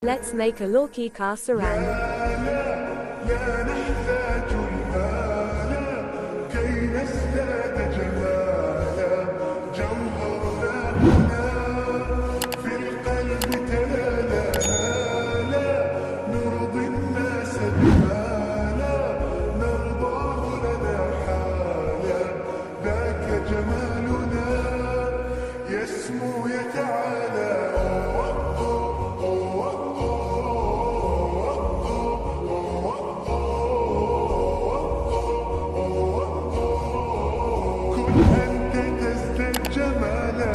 Let's make a Lorky car sarang. لا نحتاج المال كي نزداد جمالا جوهرنا هنا في القلب تلالا نرضي الناس بما لا نرضاه لنا حالا ذاك جمالنا يسمو يتعالى أنت تزداد جمالا